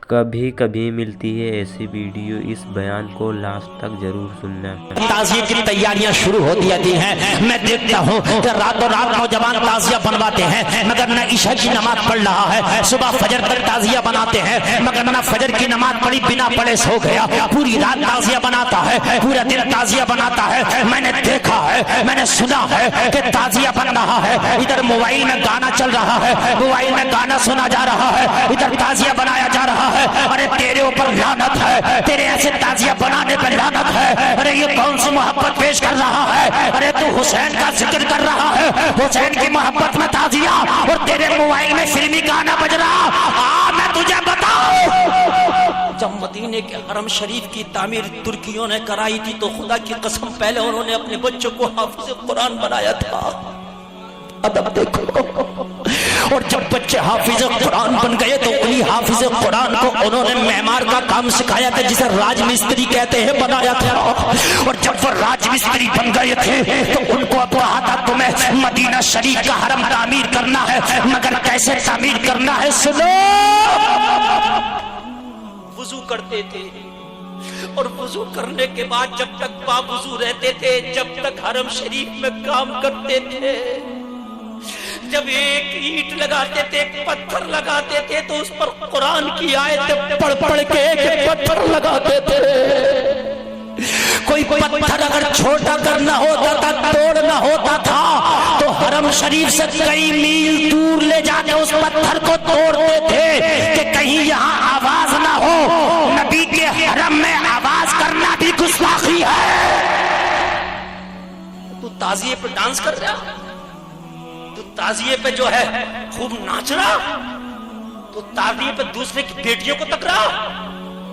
कभी कभी मिलती है ऐसी वीडियो, इस बयान को लास्ट तक जरूर सुनना। ताज़िये की तैयारियां शुरू हो जाती हैं। मैं देखता हूँ कि रातों रात नौजवान ताज़िया बनवाते हैं, मगर न इशा की नमाज पढ़ रहा है। सुबह फजर तक ताज़िया बनाते हैं, मगर न फजर की नमाज पढ़ी बिना पढ़े सो गया। पूरी रात ताज़िया बनाता है, पूरा दिन ताज़िया बनाता है। मैंने देखा है, मैंने सुना है कि ताज़िया बन रहा है, इधर मोबाइल में गाना चल रहा है, मोबाइल में गाना सुना जा रहा है, इधर ताज़िया बनाया जा रहा है। अरे तेरे ऊपर लानत है, तेरे ऐसे ताज़िया बनाने पर लानत है। अरे ये कौन सी मोहब्बत पेश कर रहा है? अरे तू हुसैन का जिक्र कर रहा है, हुसैन की मोहब्बत में ताज़िया, और तेरे मोबाइल में फिल्मी गाना बज रहा। मैं तुझे बताऊं, जब मदीने के हरम शरीफ की तामीर तुर्कियों ने कराई थी तो खुदा की कसम पहले उन्होंने अपने बच्चों को हाफिज कुरान बनाया था। अदब देखो, और जब बच्चे हाफिज कुरान बन गए तो उन्हीं हाफिज कुरान को उन्होंने मेमार का काम सिखाया था, जिसे राजमिस्त्री कहते हैं, बनाया था। और जब वो राजमिस्त्री बन गए थे तो उनको अब कहा था तुम्हें मदीना शरीफ का हरम तामीर करना है, मगर कैसे तामीर करना है सुनो। वुजू करते थे, और वुजू करने के बाद जब तक बावुजू रहते थे, जब तक हरम शरीफ में काम करते थे, जब एक ईंट लगाते थे, एक पत्थर लगाते थे, तो उस पर कुरान की आयतें पढ़ पढ़ के एक पत्थर लगाते थे। कोई पत्थर अगर छोटा करना होता था, तोड़ना होता था, तो हरम शरीफ से कई मील दूर ले जाके उस पत्थर को तोड़ते थे कि कहीं यहाँ आवाज ना हो। नबी के हरम में आवाज करना भी गुस्ताखी है। तू ताज़िये पे डांस कर रहा, तो ताज़िये पे जो है खूब नाच रहा, तो ताज़िये पे दूसरे की बेटियों को तकरा।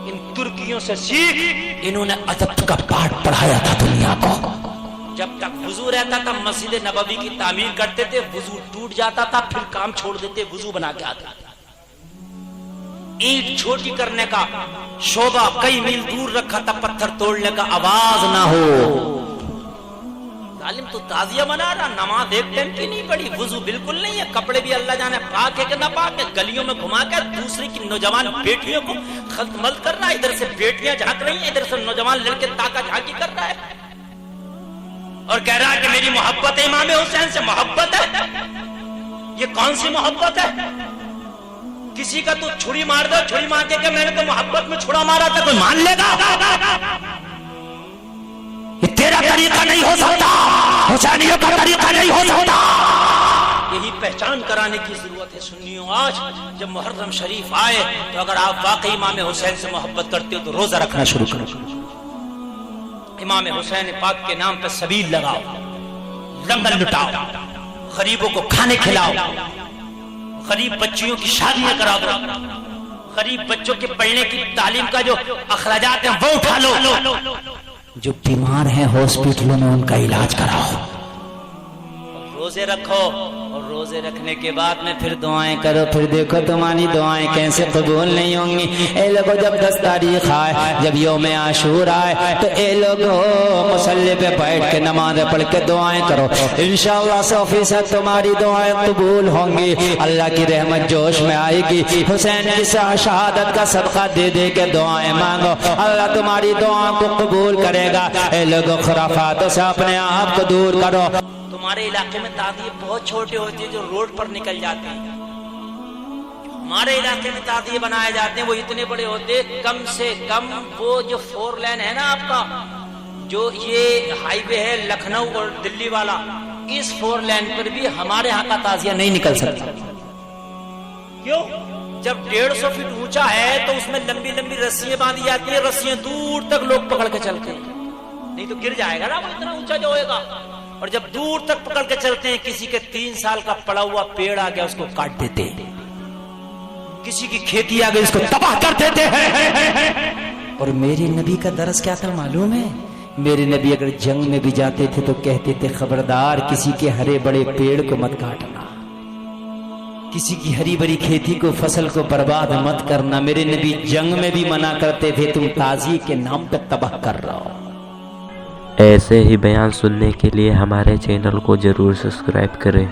इन तुर्कियों से सीख, इन्होंने अदब का पाठ पढ़ाया था दुनिया को। जब तक वुजू रहता था मस्जिद नबवी की तामीर करते थे, वुजू टूट जाता था फिर काम छोड़ देते, वुजू बना के आते थे। ईंट छोटी करने का शोभा कई मील दूर रखा था, पत्थर तोड़ने का आवाज ना हो। तालिम तो ताज़िया बना रहा, नमाज एक टाइम की नहीं पड़ी, वुजू बिल्कुल नहीं है, कपड़े भी अल्लाह जाने पाक है कि ना पाक है, गलियों में घुमा कर दूसरी की नौजवान बेटियों को खलतमल कर रहा है। इधर से बेटियां झांक रही हैं, इधर से नौजवान लड़के ताका झांकी कर रहा है, और कह रहा है कि मेरी मोहब्बत है इमाम हुसैन से। मोहब्बत है? ये कौन सी मोहब्बत है? किसी का तो छुरी मार दो, छुरी मार के मैंने तो मोहब्बत में छुरा मारा था, कोई मान लेगा? तेरा तरीका नहीं हो सकता, हुसैनियों का तरीका नहीं हो सकता। यही पहचान कराने की जरूरत है सुन्नियों। आज जब मुहर्रम शरीफ आए तो अगर आप वाकई इमाम हुसैन से मोहब्बत करते हो तो रोजा रखना शुरू करो, इमाम हुसैन पाक के नाम पर सबील लगाओ, लंगर लुटाओ, गरीबों को खाने खिलाओ, गरीब बच्चियों की शादियां कराओ, गरीब बच्चों के पढ़ने की तालीम का जो अखराजात है वो उठा लो, जो बीमार हैं हॉस्पिटलों में उनका इलाज कराओ, रोजे रखो, और रोजे रखने के बाद में फिर दुआएं करो। फिर देखो तुम्हारी दुआएं कैसे कबूल नहीं होंगी। ए लोगो जब 10 तारीख आए, जब यौम आशूर आए, तो ए लोगो मुसल्ले पे बैठ के नमाज पढ़ के दुआएं करो। इंशाअल्लाह 100% तुम्हारी दुआएं कबूल होंगी, अल्लाह की रहमत जोश में आएगी। हुसैन की शहादत का सदका दे दे के दुआएं मांगो, अल्लाह तुम्हारी दुआओं को कबूल करेगा। ए लोगो खुराफातों से अपने आप को दूर करो। हमारे इलाके में ताज़िये बहुत छोटे होते हैं जो रोड पर निकल जाते हैं। हमारे इलाके में ताज़िये बनाए जाते हैं वो इतने बड़े होते हैं, कम से कम वो जो 4 लेन है ना आपका, जो ये हाईवे है लखनऊ और दिल्ली वाला, इस 4 लेन पर भी हमारे यहाँ का ताज़िया नहीं निकल सकता। क्यों? जब 150 फीट ऊंचा है तो उसमें लंबी लंबी रस्सियां बांधी जाती है, रस्सियां दूर तक लोग पकड़ के चलते हैं, नहीं तो गिर जाएगा ना वो, इतना ऊंचा जो होएगा। और जब दूर तक पकड़ के चलते हैं, किसी के 3 साल का पड़ा हुआ पेड़ आ गया उसको काट देते हैं, किसी की खेती आ गई उसको तबाह कर देते हैं। और मेरे नबी का दरस क्या था मालूम है? मेरे नबी अगर जंग में भी जाते थे तो कहते थे खबरदार किसी के हरे बड़े पेड़ को मत काटना, किसी की हरी भरी खेती को फसल को बर्बाद मत करना। मेरे नबी जंग में भी मना करते थे तुम ताज़िये के नाम पर तबाह कर रहा हो। ऐसे ही बयान सुनने के लिए हमारे चैनल को जरूर सब्सक्राइब करें।